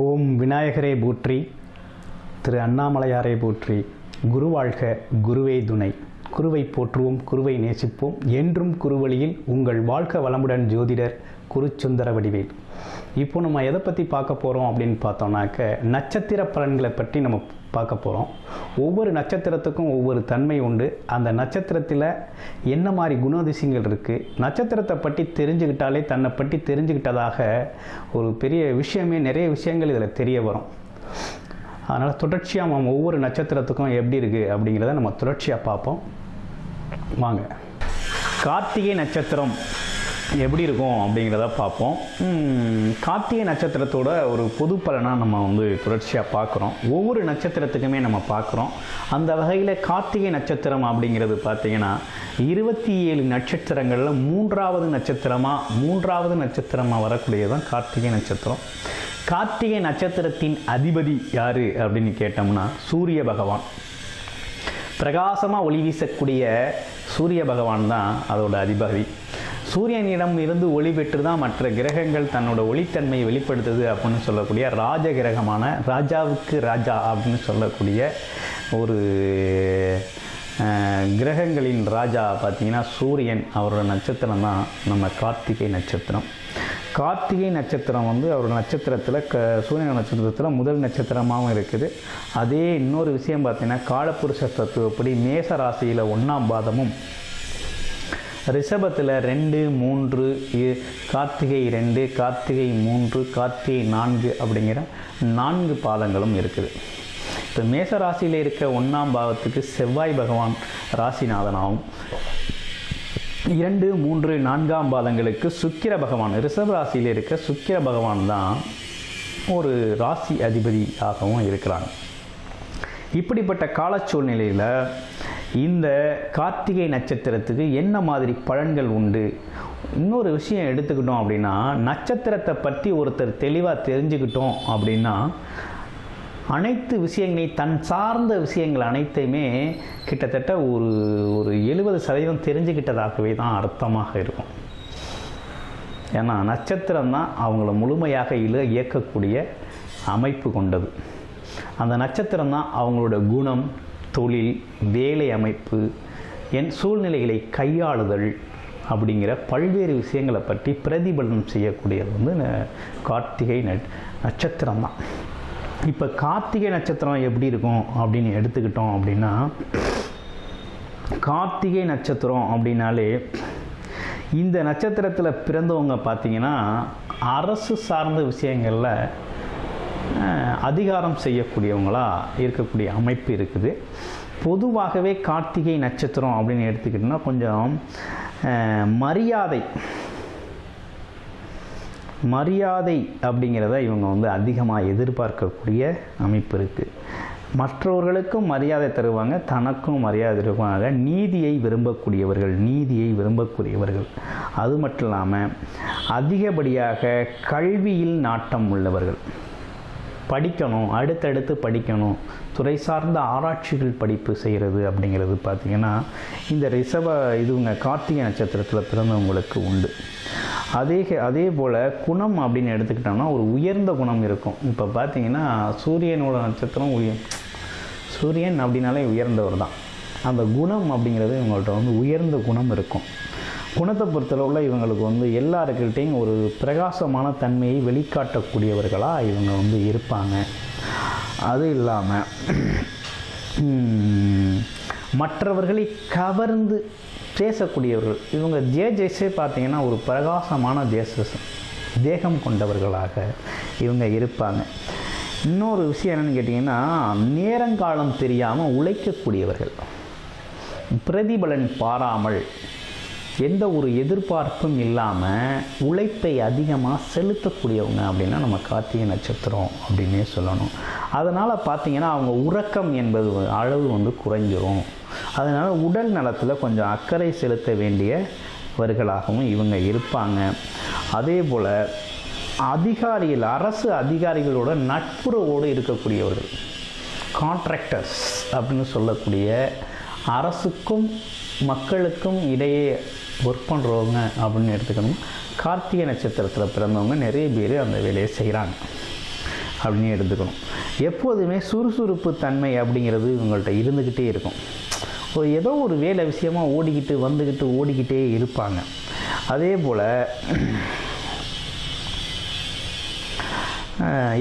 ஓம் விநாயகரை போற்றி, திரு அண்ணாமலையாரை போற்றி. குரு வாழ்க, குருவே துணை. குருவை போற்றுவோம், குருவை நேசிப்போம். என்றும் குருவழியில் உங்கள் வாழ்க வளமுடன். ஜோதிடர் குருசுந்தர வடிவேல். இப்போ நம்ம எதை பற்றி பார்க்க போகிறோம் அப்படின்னு பார்த்தோம்னாக்க, நட்சத்திர பலன்களை பற்றி நம்ம பார்க்க போகிறோம். ஒவ்வொரு நட்சத்திரத்துக்கும் ஒவ்வொரு தன்மை உண்டு. அந்த நட்சத்திரத்தில் என்ன மாதிரி குணாதிசயங்கள் இருக்குது, நட்சத்திரத்தை பற்றி தெரிஞ்சுக்கிட்டாலே தன்னை பற்றி தெரிஞ்சுக்கிட்டதாக ஒரு பெரிய விஷயமே, நிறைய விஷயங்கள் இதில் தெரிய வரும். அதனால் தொடர்ச்சியாக நம்ம ஒவ்வொரு நட்சத்திரத்துக்கும் எப்படி இருக்குது அப்படிங்கிறத நம்ம தொடர்ச்சியாக பார்ப்போம். வாங்க, கார்த்திகை நட்சத்திரம் எப்படி இருக்கும் அப்படிங்கிறத பார்ப்போம். கார்த்திகை நட்சத்திரத்தோட ஒரு பொது பலனாக நம்ம தொடர்ச்சியாக பார்க்குறோம். ஒவ்வொரு நட்சத்திரத்துக்குமே நம்ம பார்க்குறோம். அந்த வகையில் கார்த்திகை நட்சத்திரம் அப்படிங்கிறது பார்த்திங்கன்னா 27 நட்சத்திரங்களில் மூன்றாவது நட்சத்திரமாக வரக்கூடியதான் கார்த்திகை நட்சத்திரம். கார்த்திகை நட்சத்திரத்தின் அதிபதி யார் அப்படின்னு கேட்டோம்னா சூரிய பகவான். பிரகாசமாக ஒளி வீசக்கூடிய சூரிய பகவான் தான் அதோட அதிபதி. சூரியனிடம் இருந்து ஒளி பெற்று தான் மற்ற கிரகங்கள் தன்னோட ஒளித்தன்மையை வெளிப்படுத்துது அப்படின்னு சொல்லக்கூடிய ராஜ கிரகமான ராஜாவுக்கு ராஜா அப்படின்னு சொல்லக்கூடிய ஒரு கிரகங்களின் ராஜா பார்த்திங்கன்னா சூரியன். அவரோட நட்சத்திரம் தான் நம்ம கார்த்திகை நட்சத்திரம். கார்த்திகை நட்சத்திரம் அவரோட நட்சத்திரத்தில் சூரியன் நட்சத்திரத்தில் முதல் நட்சத்திரமாகவும் இருக்குது. அதே இன்னொரு விஷயம் பார்த்திங்கன்னா, காலப்புருஷ தத்துவப்படி மேச ராசியில் 1ஆம் பாதமும், ரிஷபத்தில் 2, 3, கார்த்திகை 2, கார்த்திகை 3, கார்த்திகை 4 அப்படிங்கிற 4 பாதங்களும் இருக்குது. இப்போ மேச ராசியில் இருக்க 1ஆம் பாவத்துக்கு செவ்வாய் பகவான் ராசிநாதனாகவும், 2, 3, 4ஆம் பாதங்களுக்கு சுக்கிர பகவான், ரிஷப ராசியில் இருக்க சுக்கிர பகவான் தான் ஒரு ராசி அதிபதியாகவும் இருக்கிறாங்க. இப்படிப்பட்ட கால சூழ்நிலையில் இந்த கார்த்திகை நட்சத்திரத்துக்கு என்ன மாதிரி பலன்கள் உண்டு? இன்னொரு விஷயம் எடுத்துக்கிட்டோம் அப்படின்னா, நட்சத்திரத்தை பற்றி ஒருத்தர் தெளிவாக தெரிஞ்சுக்கிட்டோம் அப்படின்னா, அனைத்து விஷயங்களையும், தன் சார்ந்த விஷயங்கள் அனைத்தையுமே கிட்டத்தட்ட ஒரு 70% தெரிஞ்சுக்கிட்டதாகவே தான் அர்த்தமாக இருக்கும். ஏன்னா நட்சத்திரம் தான் அவங்கள முழுமையாக இயக்கக்கூடிய அமைப்பு கொண்டது. அந்த நட்சத்திரம் தான் அவங்களோட குணம், தொழில், வேலை அமைப்பு, சூழ்நிலைகளை கையாளுதல் அப்படிங்கிற பல்வேறு விஷயங்களை பற்றி பிரதிபலனம் செய்யக்கூடியது கார்த்திகை நட்சத்திரம் தான். இப்போ கார்த்திகை நட்சத்திரம் எப்படி இருக்கும் அப்படின்னு எடுத்துக்கிட்டோம் அப்படின்னா, கார்த்திகை நட்சத்திரம் அப்படின்னாலே இந்த நட்சத்திரத்தில் பிறந்தவங்க பார்த்திங்கன்னா அரசு சார்ந்த விஷயங்களில் அதிகாரம் செய்யக்கூடியவங்களாக இருக்கக்கூடிய அமைப்பு இருக்குது. பொதுவாகவே கார்த்திகை நட்சத்திரம் அப்படின்னு எடுத்துக்கிட்டோம்னா கொஞ்சம் மரியாதை அப்படிங்கிறத இவங்க அதிகமாக எதிர்பார்க்கக்கூடிய அமைப்பு இருக்குது. மற்றவர்களுக்கும் மரியாதை தருவாங்க, தனக்கும் மரியாதை தருவாங்க. நீதியை விரும்பக்கூடியவர்கள். அது மட்டும் இல்லாமல் அதிகப்படியாக கல்வியில் நாட்டம் உள்ளவர்கள். படிக்கணும், அடுத்தடுத்து படிக்கணும், துறை சார்ந்த ஆராய்ச்சிகள் படிப்பு செய்கிறது அப்படிங்கிறது பார்த்திங்கன்னா இந்த இதுங்க கார்த்திகை நட்சத்திரத்தில் பிறந்தவங்களுக்கு உண்டு. அதே போல் குணம் அப்படின்னு எடுத்துக்கிட்டோம்னா ஒரு உயர்ந்த குணம் இருக்கும். இப்போ பார்த்திங்கன்னா சூரியனோட நட்சத்திரம் சூரியன் அப்படின்னாலே உயர்ந்தவர் தான். அந்த குணம் அப்படிங்கிறது இவங்கள்ட்ட உயர்ந்த குணம் இருக்கும். குணத்தை பொறுத்தளவில் இவங்களுக்கு எல்லாருக்கிட்டையும் ஒரு பிரகாசமான தன்மையை வெளிக்காட்டக்கூடியவர்களாக இவங்க இருப்பாங்க. அது இல்லாமல் மற்றவர்களை கவர்ந்து பேசக்கூடியவர்கள். இவங்க ஜேஜே பார்த்திங்கன்னா ஒரு பிரகாசமான தேகம் கொண்டவர்களாக இவங்க இருப்பாங்க. இன்னொரு விஷயம் என்னென்னு கேட்டிங்கன்னா, நேரங்காலம் தெரியாமல் உழைக்கக்கூடியவர்கள். பிரதிபலன் பாராமல், எந்த ஒரு எதிர்பார்ப்பும் இல்லாமல் உழைப்பை அதிகமாக செலுத்தக்கூடியவங்க அப்படின்னா நம்ம கார்த்திகை நட்சத்திரம் அப்படின்னே சொல்லணும். அதனால் பார்த்திங்கன்னா அவங்க உறக்கம் என்பது அளவு குறைஞ்சிரும். அதனால் உடல் நலத்தில் கொஞ்சம் அக்கறை செலுத்த வேண்டியவர்களாகவும் இவங்க இருப்பாங்க. அதே போல் அரசு அதிகாரிகளோட நட்புறவோடு இருக்கக்கூடியவர்கள், கான்ட்ராக்டர்ஸ் அப்படின்னு சொல்லக்கூடிய அரசுக்கும் மக்களுக்கும் இடையே ஒர்க் பண்ணுறவங்க அப்படின்னு எடுத்துக்கணும். கார்த்திகை நட்சத்திரத்தில் பிறந்தவங்க நிறைய பேர் அந்த வேலையை செய்கிறாங்க. அப்படின்னு எடுத்துக்கணும். எப்போதுமே சுறுசுறுப்பு தன்மை அப்படிங்கிறது இவங்கள்ட்ட இருந்துக்கிட்டே இருக்கும். ஏதோ ஒரு வேலை விஷயமாக ஓடிக்கிட்டே இருப்பாங்க. அதே போல்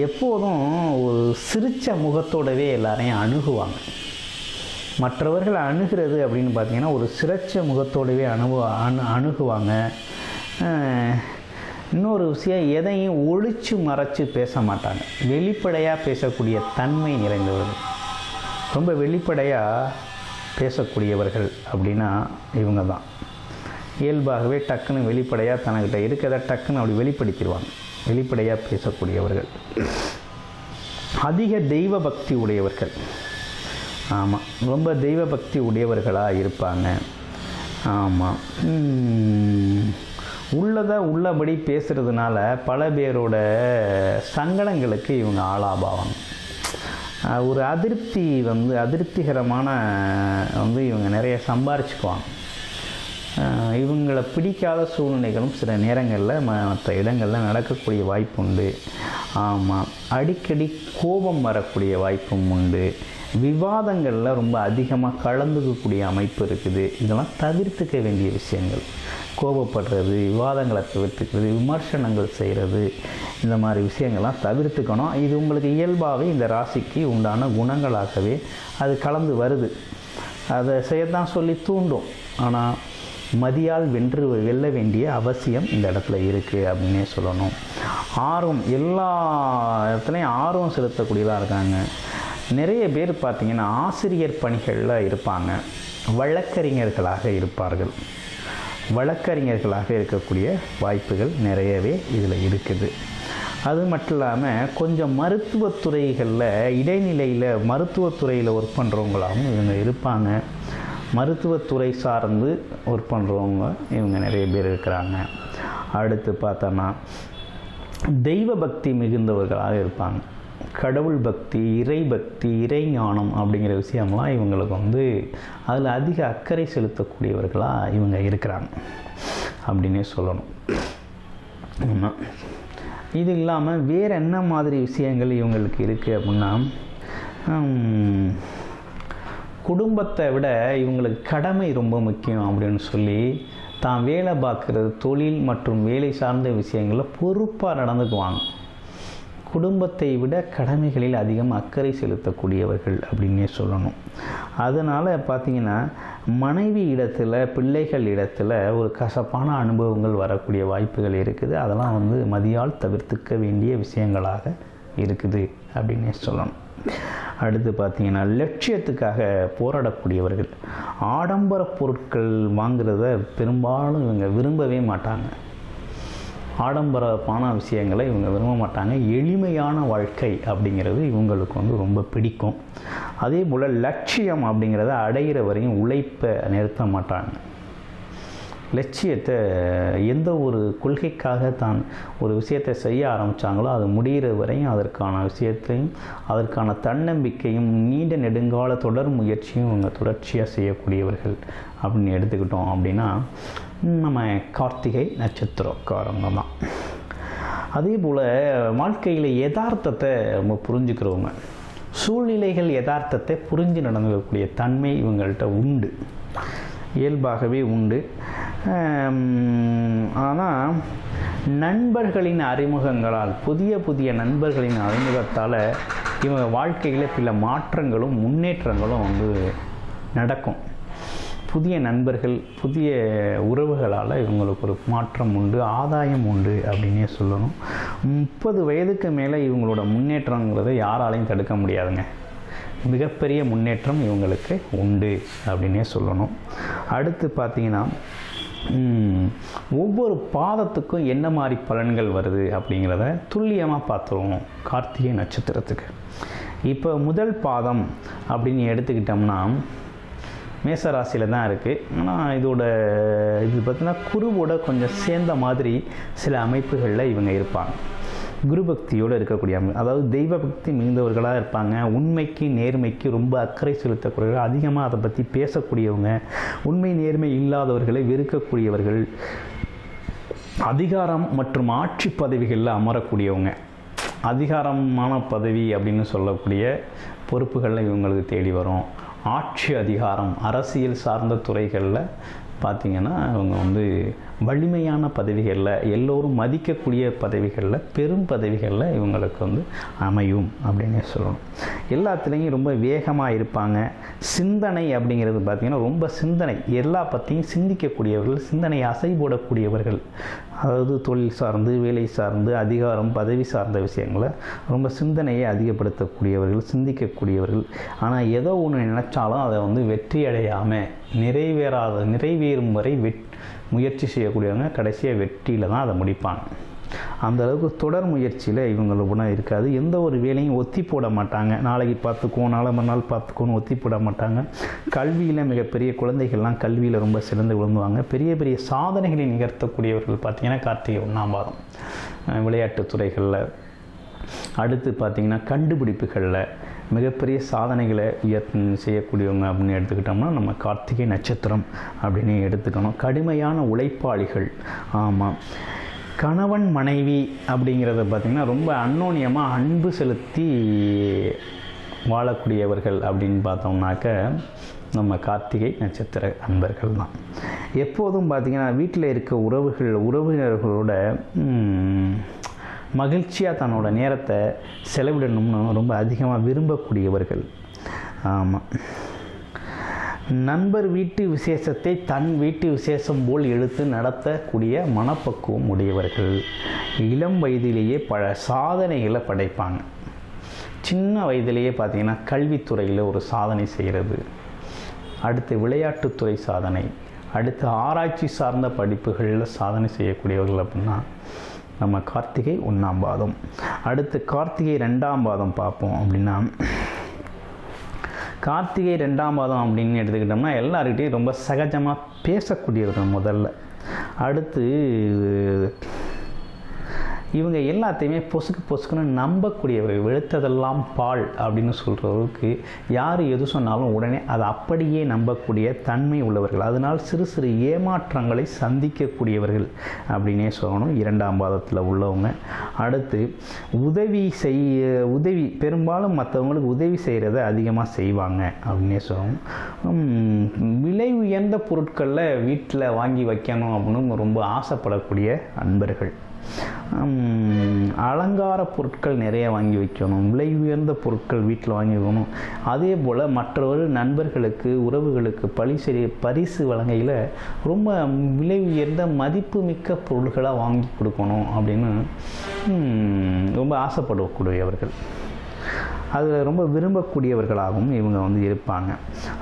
எப்போதும் ஒரு சிரித்த முகத்தோடவே எல்லாரையும் அணுகுவாங்க. மற்றவர்கள் அணுகிறது அப்படின்னு பார்த்திங்கன்னா ஒரு சிரித்த முகத்தோடவே அணுகுவாங்க. இன்னொரு விஷயம், எதையும் ஒளிச்சு மறைச்சு பேச மாட்டாங்க. வெளிப்படையாக பேசக்கூடிய தன்மை நிறைந்தவர்கள், ரொம்ப வெளிப்படையாக பேசக்கூடியவர்கள் அப்படின்னா இவங்க தான். இயல்பாகவே டக்குன்னு வெளிப்படையாக தனக்கிட்ட இருக்கிறத டக்குன்னு அப்படி வெளிப்படுத்திடுவாங்க. வெளிப்படையாக பேசக்கூடியவர்கள், அதிக தெய்வ பக்தி உடையவர்கள். ஆமாம், ரொம்ப தெய்வ பக்தி உடையவர்களாக இருப்பாங்க. ஆமாம், உள்ளபடி பேசுகிறதுனால பல பேரோட சங்கடங்களுக்கு இவங்க ஆளாபாவாங்க. ஒரு அதிருப்திகரமான இவங்க நிறைய சம்பாரிச்சுக்குவாங்க. இவங்களை பிடிக்காத சூழ்நிலைகளும் சில நேரங்களில் மற்ற இடங்களில் நடக்கக்கூடிய வாய்ப்பு உண்டு. ஆமாம், அடிக்கடி கோபம் வரக்கூடிய வாய்ப்பும் உண்டு. விவாதங்களில் ரொம்ப அதிகமாக கலந்துக்கக்கூடிய அமைப்பு இருக்குது. இதெல்லாம் தவிர்த்துக்க வேண்டிய விஷயங்கள். கோபப்படுறது, விவாதங்களை தவிர்த்துக்கிறது, விமர்சனங்கள் செய்கிறது, இந்த மாதிரி விஷயங்கள்லாம் தவிர்த்துக்கணும். இது உங்களுக்கு இயல்பாகவே இந்த ராசிக்கு உண்டான குணங்களாகவே அது கலந்து வருது. அதை செய்யத்தான் சொல்லி தூண்டும். ஆனால் மதியால் வெல்ல வேண்டிய அவசியம் இந்த இடத்துல இருக்குது அப்படின்னே சொல்லணும். எல்லா இடத்துலையும் ஆர்வம் செலுத்தக்கூடியதாக இருக்காங்க. நிறைய பேர் பார்த்திங்கன்னா ஆசிரியர் பணிகளில் இருப்பாங்க. வழக்கறிஞர்களாக இருப்பார்கள். வழக்கறிஞர்களாக இருக்கக்கூடிய வாய்ப்புகள் நிறையவே இதில் இருக்குது. அது மட்டும் இல்லாமல் கொஞ்சம் மருத்துவத்துறைகளில் இடைநிலையில் மருத்துவத்துறையில் ஒர்க் பண்ணுறவங்களாகவும் இவங்க இருப்பாங்க. மருத்துவத்துறை சார்ந்து ஒர்க் பண்ணுறவங்க இவங்க நிறைய பேர் இருக்கிறாங்க. அடுத்து பார்த்தோன்னா தெய்வ பக்தி மிகுந்தவர்களாக இருப்பாங்க. கடவுள் பக்தி, இறை பக்தி, இறை ஞானம் அப்படிங்கிற விஷயம்லாம் இவங்களுக்கு அதில் அதிக அக்கறை செலுத்தக்கூடியவர்களாக இவங்க இருக்கிறாங்க அப்படின்னே சொல்லணும். இது இல்லாமல் வேறு என்ன மாதிரி விஷயங்கள் இவங்களுக்கு இருக்குது அப்படின்னா, குடும்பத்தை விட இவங்களுக்கு கடமை ரொம்ப முக்கியம் அப்படின்னு சொல்லி தான் வேலை பார்க்குறது, தொழில் மற்றும் வேலை சார்ந்த விஷயங்களில் பொறுப்பாக நடந்துக்குவாங்க. குடும்பத்தை விட கடமைகளில் அதிகம் அக்கறை செலுத்தக்கூடியவர்கள் அப்படின்னே சொல்லணும். அதனால் பார்த்திங்கன்னா மனைவி இடத்துல, பிள்ளைகள் இடத்துல ஒரு கசப்பான அனுபவங்கள் வரக்கூடிய வாய்ப்புகள் இருக்குது. அதெல்லாம் மதியால் தவிர்த்துக்க வேண்டிய விஷயங்களாக இருக்குது அப்படின்னே சொல்லணும். அடுத்து பார்த்திங்கன்னா லட்சியத்துக்காக போராடக்கூடியவர்கள். ஆடம்பர பொருட்கள் வாங்குறத பெரும்பாலும் இவங்க விரும்பவே மாட்டாங்க. ஆடம்பரமான விஷயங்களை இவங்க விரும்ப மாட்டாங்க. எளிமையான வாழ்க்கை அப்படிங்கிறது இவங்களுக்கு ரொம்ப பிடிக்கும். அதே போல் லட்சியம் அப்படிங்கிறத அடைகிற வரையும் உழைப்பை நிறுத்த மாட்டாங்க. லட்சியத்தை எந்த ஒரு கொள்கைக்காக தான் ஒரு விஷயத்தை செய்ய ஆரம்பித்தாங்களோ அது முடிகிற வரையும் அதற்கான விஷயத்தையும் அதற்கான தன்னம்பிக்கையும் நீண்ட நெடுங்கால தொடர் முயற்சியும் இவங்க தொடர்ச்சியாக செய்யக்கூடியவர்கள் அப்படின்னு எடுத்துக்கிட்டோம் அப்படின்னா நம்ம கார்த்திகை நட்சத்திரக்காரங்க தான். அதே போல் வாழ்க்கையில் யதார்த்தத்தை நம்ம புரிஞ்சுக்கிறவங்க, சூழ்நிலைகள் யதார்த்தத்தை புரிஞ்சு நடந்துக்கக்கூடிய தன்மை இவங்கள்ட்ட உண்டு, இயல்பாகவே உண்டு. ஆனால் நண்பர்களின் அறிமுகங்களால், புதிய நண்பர்களின் அறிமுகத்தால் இவங்க வாழ்க்கையில் சில மாற்றங்களும் முன்னேற்றங்களும் நடக்கும். புதிய நண்பர்கள், புதிய உறவுகளால் இவங்களுக்கு ஒரு மாற்றம் உண்டு, ஆதாயம் உண்டு அப்படின்னே சொல்லணும். 30 வயதுக்கு மேலே இவங்களோட முன்னேற்றங்கிறத யாராலையும் தடுக்க முடியாதுங்க. மிகப்பெரிய முன்னேற்றம் இவங்களுக்கு உண்டு அப்படின்னே சொல்லணும். அடுத்து பார்த்திங்கன்னா ஒவ்வொரு பாதத்துக்கும் என்ன மாதிரி பலன்கள் வருது அப்படிங்கிறத துல்லியமாக பார்த்துருவோம் கார்த்திகை நட்சத்திரத்துக்கு. இப்போ முதல் பாதம் அப்படின்னு எடுத்துக்கிட்டோம்னா மேசராசியில் தான் இருக்குது. ஆனால் இது பார்த்திங்கன்னா குருவோட கொஞ்சம் சேர்ந்த மாதிரி சில அமைப்புகளில் இவங்க இருப்பாங்க. குரு பக்தியோடு இருக்கக்கூடிய அதாவது தெய்வ பக்தி மிகுந்தவர்களாக இருப்பாங்க. உண்மைக்கு நேர்மைக்கு ரொம்ப அக்கறை செலுத்தக்கூடியவர்கள், அதிகமாக அதை பற்றி பேசக்கூடியவங்க, உண்மை நேர்மை இல்லாதவர்களை வெறுக்கக்கூடியவர்கள், அதிகாரம் மற்றும் ஆட்சி பதவிகளில் அமரக்கூடியவங்க. அதிகாரமான பதவி அப்படின்னு சொல்லக்கூடிய பொறுப்புகளில் இவங்களுக்கு தேடி வரும். ஆட்சி அதிகாரம், அரசியல் சார்ந்த துறைகளில் பார்த்திங்கன்னா இவங்க வந்து வலிமையான பதவிகளில், எல்லோரும் மதிக்கக்கூடிய பதவிகளில், பெரும் பதவிகளில் இவங்களுக்கு வந்து அமையும் அப்படின்னே சொல்லணும். எல்லாத்துலேயும் ரொம்ப வேகமாக இருப்பாங்க. சிந்தனை அப்படிங்கிறது பார்த்திங்கன்னா ரொம்ப சிந்தனை, எல்லா பற்றியும் சிந்திக்கக்கூடியவர்கள், சிந்தனை அசைபோடக்கூடியவர்கள். அதாவது தொழில் சார்ந்து, வேலை சார்ந்து, அதிகாரம், பதவி சார்ந்த விஷயங்களை ரொம்ப சிந்தனையை அதிகப்படுத்தக்கூடியவர்கள், சிந்திக்கக்கூடியவர்கள். ஆனால் ஏதோ ஒன்று நினச்சாலும் அதை வந்து வெற்றி அடையாமல் நிறைவேறும் வரை முயற்சி செய்யக்கூடியவங்க கடைசியாக வெற்றியில் தான் அதை முடிப்பாங்க. அந்த அளவுக்கு தொடர் முயற்சியில் இவங்களுக்கு குணம் இருக்காது. எந்த ஒரு வேலையும் ஒத்தி போட மாட்டாங்க. நாளைக்கு பார்த்துக்குவோம், நாளை மறுநாள் பார்த்துக்கோன்னு ஒத்தி போட மாட்டாங்க. கல்வியில் மிகப்பெரிய குழந்தைகள்லாம் கல்வியில் ரொம்ப சிறந்து விழுந்துவாங்க. பெரிய பெரிய சாதனைகளை நிகழ்த்தக்கூடியவர்கள் பார்த்திங்கன்னா கார்த்திகை 1ஆம் பாதம். விளையாட்டுத் துறைகளில், அடுத்து பார்த்திங்கன்னா கண்டுபிடிப்புகளில் மிகப்பெரிய சாதனைகளை செய்யக்கூடியவங்க அப்படின்னு எடுத்துக்கிட்டோம்னா நம்ம கார்த்திகை நட்சத்திரம் அப்படின்னு எடுத்துக்கணும். கடுமையான உழைப்பாளிகள். ஆமாம், கணவன் மனைவி அப்படிங்கிறத பார்த்திங்கன்னா ரொம்ப அந்யோன்யமாக அன்பு செலுத்தி வாழக்கூடியவர்கள் அப்படின்னு பார்த்தோம்னாக்க நம்ம கார்த்திகை நட்சத்திர அன்பர்கள் தான். எப்போதும் பார்த்திங்கன்னா வீட்டில் இருக்க உறவினர்களோட மகிழ்ச்சியாக தன்னோட நேரத்தை செலவிடணும்னு ரொம்ப அதிகமாக விரும்பக்கூடியவர்கள். ஆமாம், நண்பர் வீட்டு விசேஷத்தை தன் வீட்டு விசேஷம் போல் எடுத்து நடத்தக்கூடிய மனப்பக்குவம் உடையவர்கள். இளம் வயதிலேயே பல சாதனைகளை படைப்பாங்க. சின்ன வயதிலேயே பார்த்திங்கன்னா கல்வித்துறையில் ஒரு சாதனை செய்கிறது, அடுத்து விளையாட்டுத்துறை சாதனை, அடுத்து ஆராய்ச்சி சார்ந்த படிப்புகளில் சாதனை செய்யக்கூடியவர்கள் அப்படின்னா நம்ம கார்த்திகை 1ஆம் பாதம். அடுத்து கார்த்திகை 2ஆம் பாதம் பார்ப்போம். அப்படின்னா கார்த்திகை 2ஆம் பாதம் அப்படின்னு எடுத்துக்கிட்டோம்னா எல்லாருக்கிட்டையும் ரொம்ப சகஜமாக பேசக்கூடியவர்கள் முதல்ல. அடுத்து இவங்க எல்லாத்தையுமே பொசுக்குன்னு நம்பக்கூடியவர்கள். வெளுத்ததெல்லாம் பால் அப்படின்னு சொல்கிறவருக்கு யார் எது சொன்னாலும் உடனே அதை அப்படியே நம்பக்கூடிய தன்மை உள்ளவர்கள். அதனால் சிறு சிறு ஏமாற்றங்களை சந்திக்கக்கூடியவர்கள் அப்படின்னே சொல்லணும் 2ஆம் பாதத்தில் உள்ளவங்க. அடுத்து உதவி பெரும்பாலும் மற்றவங்களுக்கு உதவி செய்கிறத அதிகமாக செய்வாங்க அப்படின்னே சொல்லணும். விலை உயர்ந்த பொருட்களில் வீட்டில் வாங்கி வைக்கணும் அப்படின்னு ரொம்ப ஆசைப்படக்கூடிய அன்பர்கள். அலங்கார பொருட்கள் நிறைய வாங்கி வைக்கணும், விலை உயர்ந்த பொருட்கள் வீட்டில் வாங்கி வைக்கணும். அதே போல் மற்றவர்கள் நண்பர்களுக்கு, உறவுகளுக்கு பரிசு வழங்கையில் ரொம்ப விலை உயர்ந்த மதிப்பு மிக்க பொருட்களாக வாங்கி கொடுக்கணும் அப்படின்னு ரொம்ப ஆசைப்படக்கூடியவர்கள். அதில் ரொம்ப விரும்பக்கூடியவர்களாகவும் இவங்க வந்து இருப்பாங்க.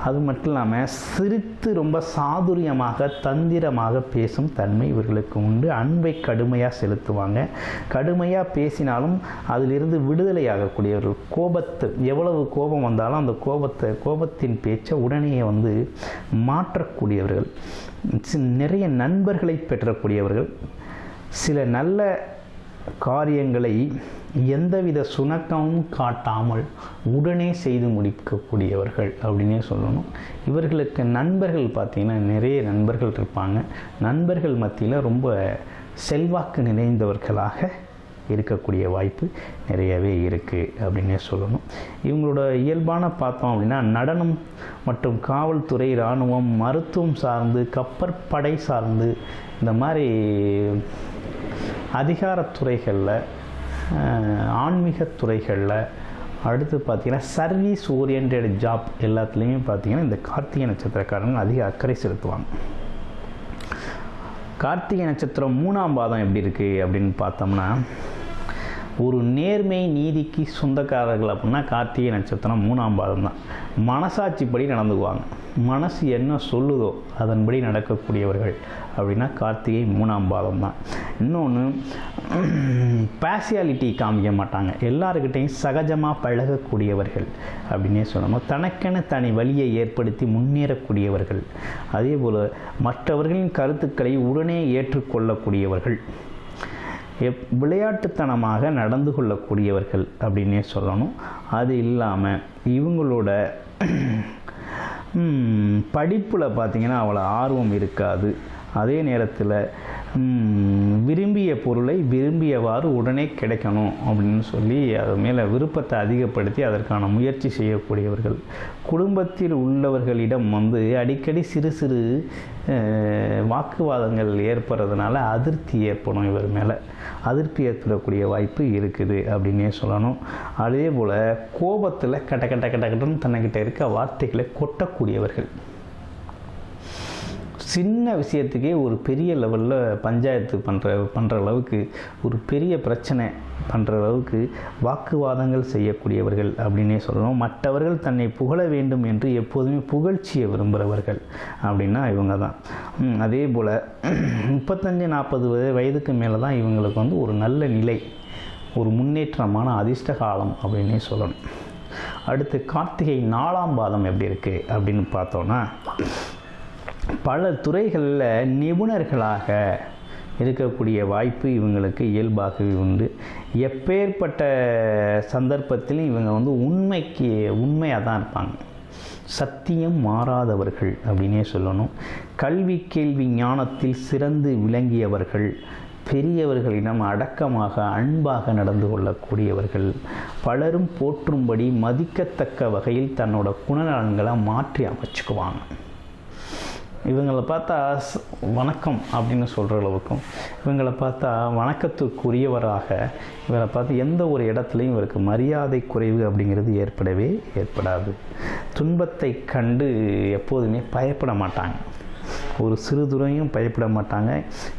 அது மட்டும் இல்லாமல் சிரித்து ரொம்ப சாதுரியமாக தந்திரமாக பேசும் தன்மை இவர்களுக்கு உண்டு. அன்பை கடுமையாக செலுத்துவாங்க. கடுமையாக பேசினாலும் அதிலிருந்து விடுதலையாகக்கூடியவர்கள். எவ்வளவு கோபம் வந்தாலும் அந்த கோபத்தின் பேச்சை உடனே வந்து மாற்றக்கூடியவர்கள். நிறைய நண்பர்களை பெற்றக்கூடியவர்கள். சில நல்ல காரியங்களை எந்தவித சுணக்கமும் காட்டாமல் உடனே செய்து முடிக்கக்கூடியவர்கள் அப்படின்னே சொல்லணும். இவர்களுக்கு நண்பர்கள் பார்த்திங்கன்னா நிறைய நண்பர்கள் இருப்பாங்க. நண்பர்கள் மத்தியில் ரொம்ப செல்வாக்கு நிறைந்தவர்களாக இருக்கக்கூடிய வாய்ப்பு நிறையவே இருக்குது அப்படின்னே சொல்லணும். இவங்களோட இயல்பான பார்த்தோம் அப்படின்னா நடனம் மற்றும் காவல்துறை, இராணுவம், மருத்துவம் சார்ந்து, கப்பற்படை சார்ந்து இந்த மாதிரி அதிகாரத்துறைகளில், ஆன்மீக துறைகளில், அடுத்து பார்த்திங்கன்னா சர்வீஸ் ஓரியன்ட் ஜாப் எல்லாத்துலேயுமே பார்த்திங்கன்னா இந்த கார்த்திகை நட்சத்திரக்காரங்க அதிக அக்கறை செலுத்துவாங்க. கார்த்திகை நட்சத்திரம் 3ஆம் பாதம் எப்படி இருக்குது அப்படின்னு பார்த்தோம்னா ஒரு நேர்மை நீதிக்கு சொந்தக்காரர்கள் அப்படின்னா கார்த்திகை நட்சத்திரம் 3ஆம் பாதம் தான். மனசாட்சிப்படி நடந்துக்குவாங்க. மனசு என்ன சொல்லுதோ அதன்படி நடக்கக்கூடியவர்கள் அப்படின்னா கார்த்திகை 3ஆம் பாதம் தான். இன்னொன்று, பேசியாலிட்டி காமிக்க மாட்டாங்க. எல்லாருக்கிட்டையும் சகஜமாக பழகக்கூடியவர்கள் அப்படின்னே சொல்லணும். தனக்கென தனி வழியை ஏற்படுத்தி முன்னேறக்கூடியவர்கள். அதே போல் மற்றவர்களின் கருத்துக்களை உடனே ஏற்றுக்கொள்ளக்கூடியவர்கள். விளையாட்டுத்தனமாக நடந்து கொள்ளக்கூடியவர்கள் அப்படின்னே சொல்லணும். அது இல்லாமல் இவங்களோட படிப்பில் பார்த்திங்கன்னா அவ்வளோ ஆர்வம் இருக்காது. அதே நேரத்தில் விரும்பிய பொருளை விரும்பியவாறு உடனே கிடைக்கணும் அப்படின்னு சொல்லி அது மேலே விருப்பத்தை அதிகப்படுத்தி அதற்கான முயற்சி செய்யக்கூடியவர்கள். குடும்பத்தில் உள்ளவர்களிடம் அடிக்கடி சிறு சிறு வாக்குவாதங்கள் ஏற்படுறதுனால அதிருப்தி ஏற்படும். இவர் மேலே அதிருப்தி ஏற்படக்கூடிய வாய்ப்பு இருக்குது அப்படின்னே சொல்லணும். அதே போல் கோபத்தில் கட்டன்னு தன்னைக்கிட்ட இருக்க வார்த்தைகளை கொட்டக்கூடியவர்கள். சின்ன விஷயத்துக்கே ஒரு பெரிய லெவலில் பஞ்சாயத்து பண்ணுற அளவுக்கு, ஒரு பெரிய பிரச்சனை பண்ணுற அளவுக்கு வாக்குவாதங்கள் செய்யக்கூடியவர்கள் அப்படின்னே சொல்லணும். மற்றவர்கள் தன்னை புகழ வேண்டும் என்று எப்போதுமே புகழ்ச்சியை விரும்புகிறவர்கள் அப்படின்னா இவங்க தான். அதே போல் 35-40 வயதுக்கு மேலே தான் இவங்களுக்கு ஒரு நல்ல நிலை, ஒரு முன்னேற்றமான அதிர்ஷ்ட காலம் அப்படின்னே சொல்லணும். அடுத்து கார்த்திகை 4ஆம் பாதம் எப்படி இருக்குது அப்படின்னு பார்த்தோன்னா, பல துறைகளில் நிபுணர்களாக இருக்கக்கூடிய வாய்ப்பு இவங்களுக்கு இயல்பாகவே உண்டு. எப்பேற்பட்ட சந்தர்ப்பத்திலும் இவங்க உண்மையாக தான் இருப்பாங்க. சத்தியம் மாறாதவர்கள் அப்படின்னே சொல்லணும். கல்வி கேள்வி ஞானத்தில் சிறந்து விளங்கியவர்கள். பெரியவர்களிடம் அடக்கமாக அன்பாக நடந்து கொள்ளக்கூடியவர்கள். பலரும் போற்றும்படி மதிக்கத்தக்க வகையில் தன்னோட குணநலன்களை மாற்றி அமைச்சுக்குவாங்க. இவங்களை பார்த்தா வணக்கம் அப்படின்னு சொல்கிற அளவுக்கும், இவங்களை பார்த்தா வணக்கத்துக்குரியவராக, இவரை பார்த்து எந்த ஒரு இடத்துலையும் இவருக்கு மரியாதை குறைவு அப்படிங்கிறது ஏற்படாது. துன்பத்தை கண்டு எப்போதுமே பயப்பட மாட்டாங்க. ஒரு சிறு துறையும் பயப்பட மாட்டாங்க.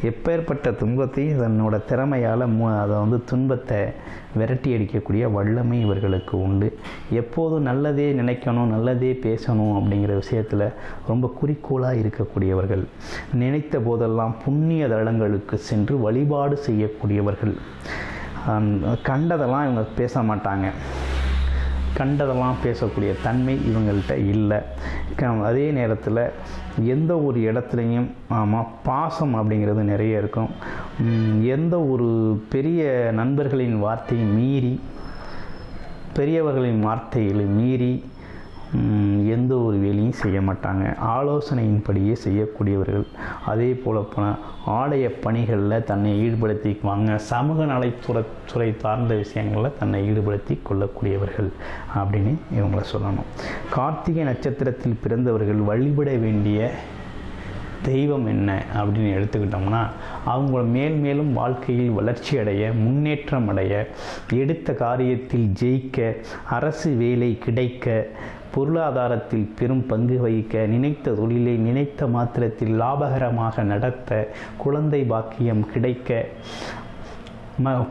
எப்பேற்பட்ட துன்பத்தையும் தன்னோட திறமையால் அதை துன்பத்தை விரட்டி அடிக்கக்கூடிய வல்லமை இவர்களுக்கு உண்டு. எப்போதும் நல்லதே நினைக்கணும், நல்லதே பேசணும் அப்படிங்கிற விஷயத்தில் ரொம்ப குறிக்கோளாக இருக்கக்கூடியவர்கள். நினைத்த போதெல்லாம் புண்ணிய தலங்களுக்கு சென்று வழிபாடு செய்யக்கூடியவர்கள். கண்டதெல்லாம் இவங்க பேச மாட்டாங்க. கண்டதெல்லாம் பேசக்கூடிய தன்மை இவங்கள்ட்ட இல்லை. அதே நேரத்தில் எந்த ஒரு இடத்துலையும் பாசம் அப்படிங்கிறது நிறைய இருக்கும். எந்த ஒரு பெரிய நண்பர்களின் வார்த்தையை மீறி, பெரியவர்களின் வார்த்தைகளை மீறி எந்த ஒரு வேலையும் செய்ய மாட்டாங்க. ஆலோசனையின்படியே செய்யக்கூடியவர்கள். அதே போல் போனால் ஆலய பணிகளில் தன்னை ஈடுபடுத்திக்குவாங்க. சமூக நலத்துறை சார்ந்த விஷயங்களில் தன்னை ஈடுபடுத்தி கொள்ளக்கூடியவர்கள் அப்படின்னு இவங்கள சொல்லணும். கார்த்திகை நட்சத்திரத்தில் பிறந்தவர்கள் வழிபட வேண்டிய தெய்வம் என்ன அப்படின்னு எடுத்துக்கிட்டோம்னா, அவங்க மேலும் வாழ்க்கையில் வளர்ச்சி அடைய, முன்னேற்றம் அடைய, எடுத்த காரியத்தில் ஜெயிக்க, அரசு வேலை கிடைக்க, பொருளாதாரத்தில் பெரும் பங்கு வகிக்க, நினைத்த தொழிலை நினைத்த மாத்திரத்தில் லாபகரமாக நடத்த, குழந்தை பாக்கியம் கிடைக்க,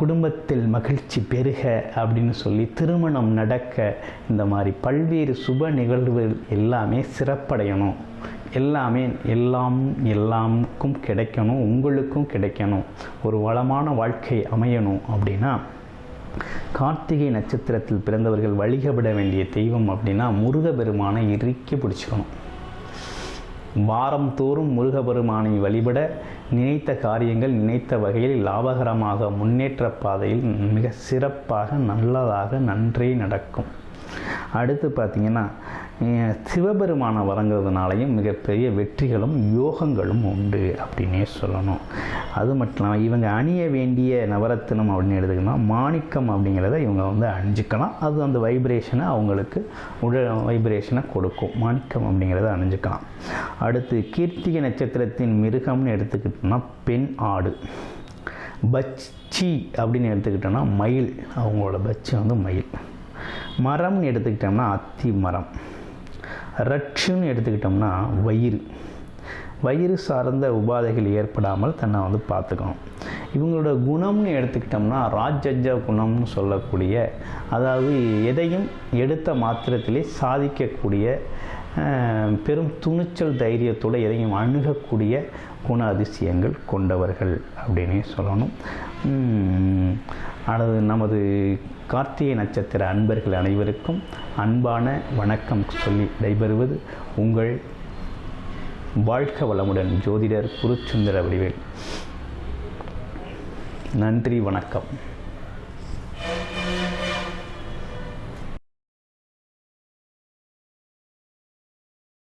குடும்பத்தில் மகிழ்ச்சி பெருக அப்படின்னு சொல்லி திருமணம் நடக்க, இந்த மாதிரி பல்வேறு சுப நிகழ்வுகள் எல்லாமே சிறப்படையணும். எல்லாமுக்கும் கிடைக்கணும், உங்களுக்கும் கிடைக்கணும், ஒரு வளமான வாழ்க்கை அமையணும் அப்படின்னா கார்த்திகை நட்சத்திரத்தில் பிறந்தவர்கள் வழிபட வேண்டிய தெய்வம் அப்படின்னா முருகப்பெருமானை இறுக்கி பிடிச்சிக்கணும். வாரம் தோறும் முருகப்பெருமானை வழிபட நினைத்த காரியங்கள் நினைத்த வகையில் லாபகரமாக முன்னேற்ற பாதையில் மிக சிறப்பாக நல்லதாக நன்றே நடக்கும். அடுத்து பார்த்திங்கன்னா, சிவபெருமானை வணங்குறதுனாலையும் மிகப்பெரிய வெற்றிகளும் யோகங்களும் உண்டு அப்படின்னே சொல்லணும். அது மட்டும் இல்லாமல் இவங்க அணிய வேண்டிய நவரத்தினம் அப்படின்னு எடுத்துக்கணும், மாணிக்கம் அப்படிங்கிறத இவங்க அணிஞ்சிக்கலாம். அது அந்த வைப்ரேஷனை அவங்களுக்கு வைப்ரேஷனை கொடுக்கும். மாணிக்கம் அப்படிங்கிறத அணிஞ்சிக்கலாம். அடுத்து கீர்த்திகை நட்சத்திரத்தின் மிருகம்னு எடுத்துக்கிட்டோம்னா பெண் ஆடு. பச்சி அப்படின்னு எடுத்துக்கிட்டோம்னா மயில், அவங்களோட பச்சி மயில். மரம்னு எடுத்துக்கிட்டோம்னா அத்தி மரம். ரட்சுன்னு எடுத்துக்கிட்டோம்னா வயிறு சார்ந்த உபாதைகள் ஏற்படாமல் தன்னை பார்த்துக்கணும். இவங்களோட குணம்னு எடுத்துக்கிட்டோம்னா ராஜஜ குணம்னு சொல்லக்கூடிய, அதாவது எதையும் எடுத்த மாத்திரத்திலே சாதிக்கக்கூடிய, பெரும் துணிச்சல் தைரியத்தோடு எதையும் அணுகக்கூடிய குண அதிசயங்கள் கொண்டவர்கள் அப்படின்னே சொல்லணும். நமது கார்த்திகை நட்சத்திர அன்பர்கள் அனைவருக்கும் அன்பான வணக்கம் சொல்லி விடைபெறுவது உங்கள் வாழ்க வளமுடன் ஜோதிடர் குருசுந்தர வடிவேல். நன்றி, வணக்கம்.